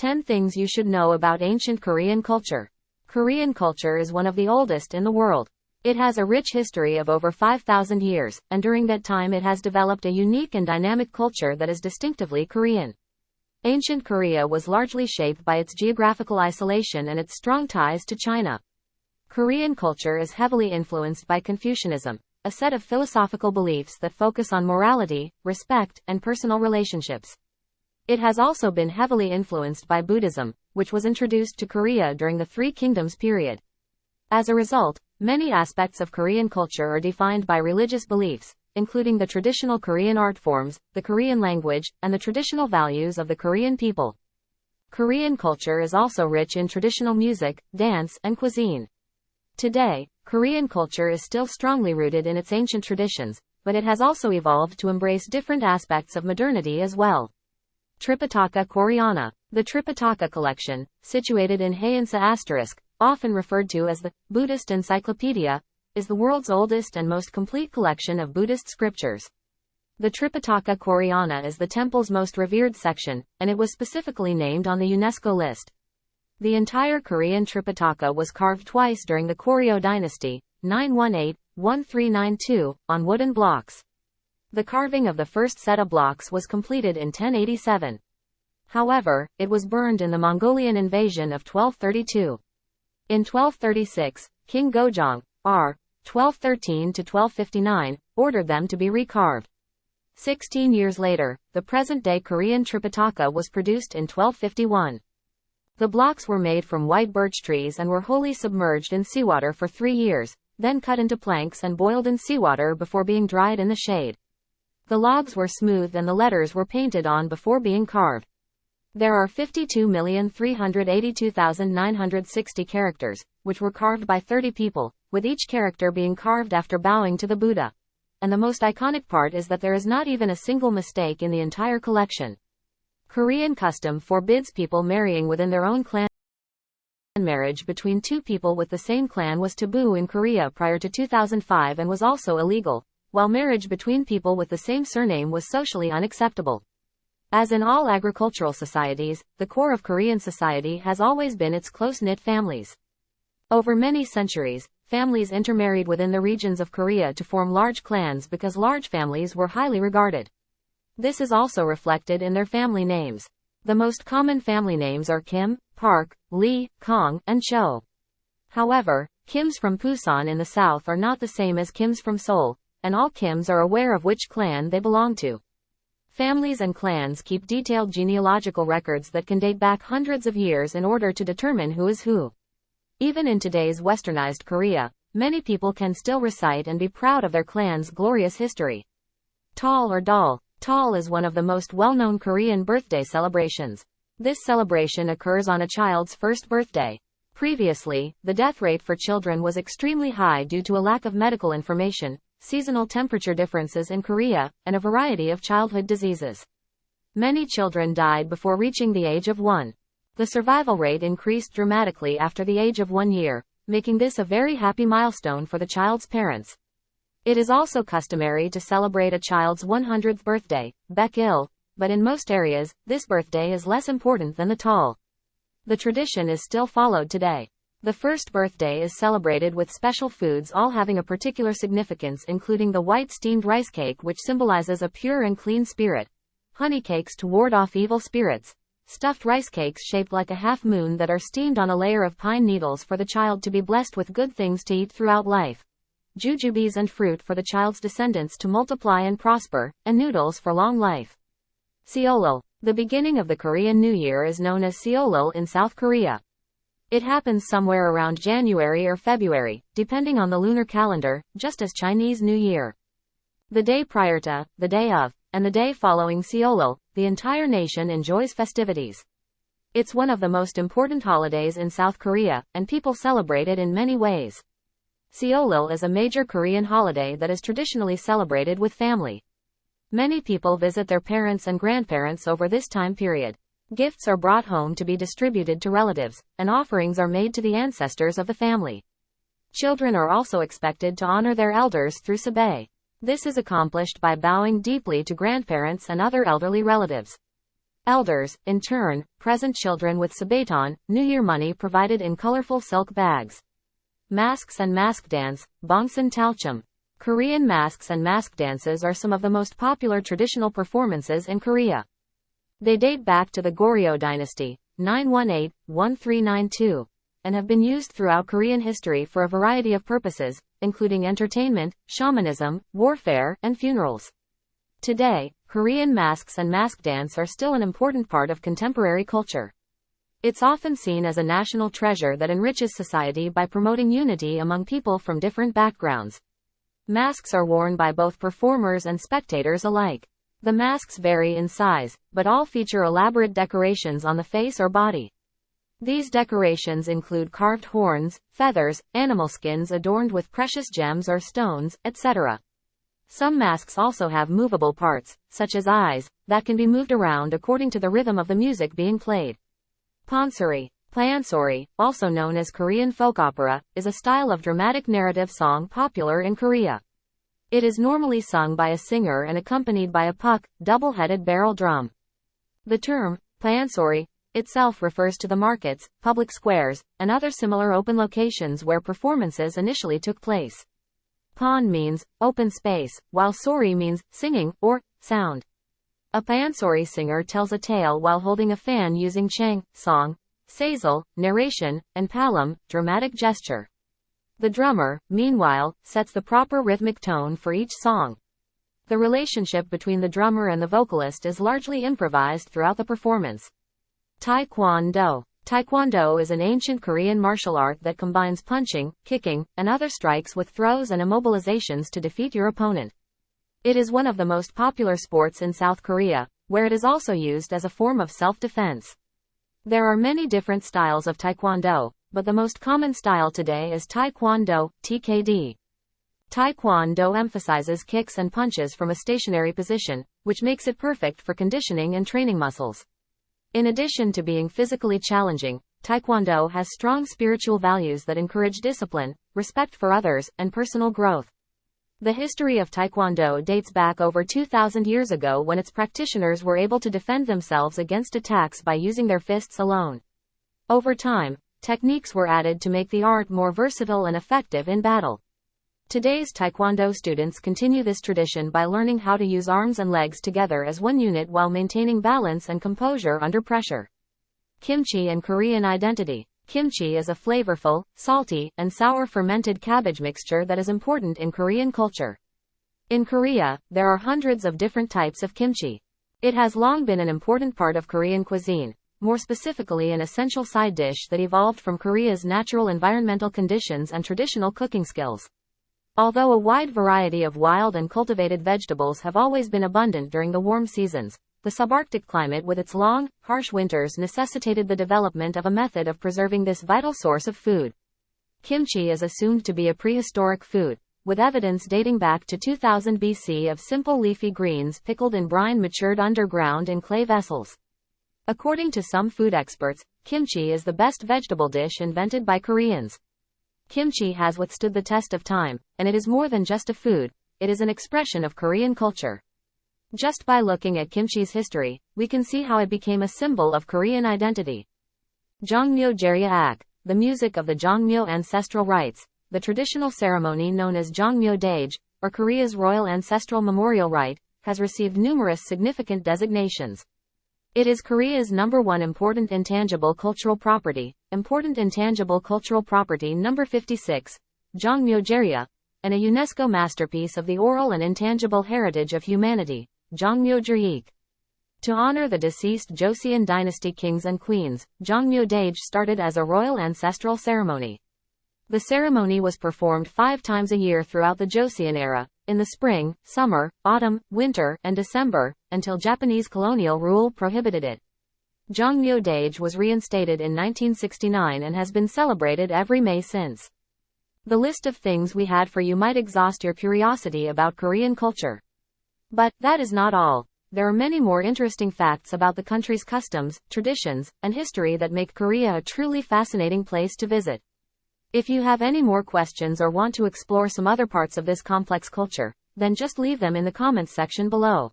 10 Things You Should Know About Ancient Korean Culture. Korean culture is one of the oldest in the world. It has a rich history of over 5,000 years, and during that time it has developed a unique and dynamic culture that is distinctively Korean. Ancient Korea was largely shaped by its geographical isolation and its strong ties to China. Korean culture is heavily influenced by Confucianism, a set of philosophical beliefs that focus on morality, respect, and personal relationships. It has also been heavily influenced by Buddhism, which was introduced to Korea during the Three Kingdoms period. As a result, many aspects of Korean culture are defined by religious beliefs, including the traditional Korean art forms, the Korean language, and the traditional values of the Korean people. Korean culture is also rich in traditional music, dance, and cuisine. Today, Korean culture is still strongly rooted in its ancient traditions, but it has also evolved to embrace different aspects of modernity as well. Tripitaka Koreana. The Tripitaka collection, situated in Haeinsa**, often referred to as the Buddhist Encyclopedia, is the world's oldest and most complete collection of Buddhist scriptures. The Tripitaka Koreana is the temple's most revered section, and it was specifically named on the UNESCO list. The entire Korean Tripitaka was carved twice during the Koryo dynasty, 918-1392, on wooden blocks. The carving of the first set of blocks was completed in 1087. However, it was burned in the Mongolian invasion of 1232. In 1236, King Gojong, r. 1213-1259, ordered them to be recarved. 16 years later, the present-day Korean Tripitaka was produced in 1251. The blocks were made from white birch trees and were wholly submerged in seawater for 3 years, then cut into planks and boiled in seawater before being dried in the shade. The logs were smoothed and the letters were painted on before being carved. There are 52,382,960 characters, which were carved by 30 people, with each character being carved after bowing to the Buddha. And the most iconic part is that there is not even a single mistake in the entire collection. Korean custom forbids people marrying within their own clan. Marriage between two people with the same clan was taboo in Korea prior to 2005 and was also illegal, while marriage between people with the same surname was socially unacceptable. As in all agricultural societies, the core of Korean society has always been its close-knit families. Over many centuries, families intermarried within the regions of Korea to form large clans because large families were highly regarded. This is also reflected in their family names. The most common family names are Kim, Park, Lee, Kong, and Cho. However, Kims from Pusan in the south are not the same as Kims from Seoul, and all Kims are aware of which clan they belong to. Families and clans keep detailed genealogical records that can date back hundreds of years in order to determine who is who. Even in today's westernized Korea, many people can still recite and be proud of their clan's glorious history. Tall or Dal. Tall is one of the most well-known Korean birthday celebrations. This celebration occurs on a child's first birthday. Previously, the death rate for children was extremely high due to a lack of medical information, seasonal temperature differences in Korea, and a variety of childhood diseases. Many children died before reaching the age of 1. The survival rate increased dramatically after the age of 1 year, making this a very happy milestone for the child's parents. It is also customary to celebrate a child's 100th birthday, Baekil, but in most areas, this birthday is less important than the Tall. The tradition is still followed today. The first birthday is celebrated with special foods all having a particular significance, including the white steamed rice cake, which symbolizes a pure and clean spirit, honey cakes to ward off evil spirits, stuffed rice cakes shaped like a half moon that are steamed on a layer of pine needles for the child to be blessed with good things to eat throughout life, jujubes and fruit for the child's descendants to multiply and prosper, and noodles for long life. Seollal. The beginning of the Korean New Year is known as Seollal in South Korea. It happens somewhere around January or February, depending on the lunar calendar, just as Chinese New Year. The day prior to, the day of, and the day following Seollal, the entire nation enjoys festivities. It's one of the most important holidays in South Korea, and people celebrate it in many ways. Seollal is a major Korean holiday that is traditionally celebrated with family. Many people visit their parents and grandparents over this time period. Gifts are brought home to be distributed to relatives, and offerings are made to the ancestors of the family. Children are also expected to honor their elders through sabay. This is accomplished by bowing deeply to grandparents and other elderly relatives. Elders, in turn, present children with sabaton, New Year money provided in colorful silk bags. Masks and mask dance, Bongsan Talchum. Korean masks and mask dances are some of the most popular traditional performances in Korea. They date back to the Goryeo dynasty, 918-1392, and have been used throughout Korean history for a variety of purposes, including entertainment, shamanism, warfare, and funerals. Today, Korean masks and mask dance are still an important part of contemporary culture. It's often seen as a national treasure that enriches society by promoting unity among people from different backgrounds. Masks are worn by both performers and spectators alike. The masks vary in size, but all feature elaborate decorations on the face or body. These decorations include carved horns, feathers, animal skins adorned with precious gems or stones, etc. Some masks also have movable parts, such as eyes, that can be moved around according to the rhythm of the music being played. Pansori, Pansori, also known as Korean folk opera, is a style of dramatic narrative song popular in Korea. It is normally sung by a singer and accompanied by a puk, double-headed barrel drum. The term, Pansori, itself refers to the markets, public squares, and other similar open locations where performances initially took place. Pan means open space, while sori means singing or sound. A pansori singer tells a tale while holding a fan using chang, song, sazal, narration, and palam, dramatic gesture. The drummer, meanwhile, sets the proper rhythmic tone for each song. The relationship between the drummer and the vocalist is largely improvised throughout the performance. Taekwondo. Taekwondo is an ancient Korean martial art that combines punching, kicking, and other strikes with throws and immobilizations to defeat your opponent. It is one of the most popular sports in South Korea, where it is also used as a form of self-defense. There are many different styles of Taekwondo, but the most common style today is Taekwondo, TKD. Taekwondo emphasizes kicks and punches from a stationary position, which makes it perfect for conditioning and training muscles. In addition to being physically challenging, Taekwondo has strong spiritual values that encourage discipline, respect for others, and personal growth. The history of Taekwondo dates back over 2,000 years ago when its practitioners were able to defend themselves against attacks by using their fists alone. Over time, techniques were added to make the art more versatile and effective in battle. Today's Taekwondo students continue this tradition by learning how to use arms and legs together as one unit while maintaining balance and composure under pressure. Kimchi and Korean identity. Kimchi is a flavorful, salty, and sour fermented cabbage mixture that is important in Korean culture. In Korea, there are hundreds of different types of kimchi. It has long been an important part of Korean cuisine, more specifically an essential side dish that evolved from Korea's natural environmental conditions and traditional cooking skills. Although a wide variety of wild and cultivated vegetables have always been abundant during the warm seasons, the subarctic climate with its long, harsh winters necessitated the development of a method of preserving this vital source of food. Kimchi is assumed to be a prehistoric food, with evidence dating back to 2000 BC of simple leafy greens pickled in brine matured underground in clay vessels. According to some food experts, kimchi is the best vegetable dish invented by Koreans. Kimchi has withstood the test of time, and it is more than just a food, it is an expression of Korean culture. Just by looking at kimchi's history, we can see how it became a symbol of Korean identity. Jongmyo Jeryeak, the music of the Jongmyo ancestral rites, the traditional ceremony known as Jongmyo Daege, or Korea's royal ancestral memorial rite, has received numerous significant designations. It is Korea's #1 important intangible cultural property, Important Intangible Cultural Property number 56, Jongmyo Jerye, and a UNESCO masterpiece of the oral and intangible heritage of humanity, Jongmyo Jeryeak. To honor the deceased Joseon dynasty kings and queens, Jongmyo Daege started as a royal ancestral ceremony. The ceremony was performed 5 times a year throughout the Joseon era, in the spring, summer, autumn, winter, and December, until Japanese colonial rule prohibited it. Jongmyo Daege was reinstated in 1969 and has been celebrated every May since. The list of things we had for you might exhaust your curiosity about Korean culture. But that is not all. There are many more interesting facts about the country's customs, traditions, and history that make Korea a truly fascinating place to visit. If you have any more questions or want to explore some other parts of this complex culture, then just leave them in the comments section below.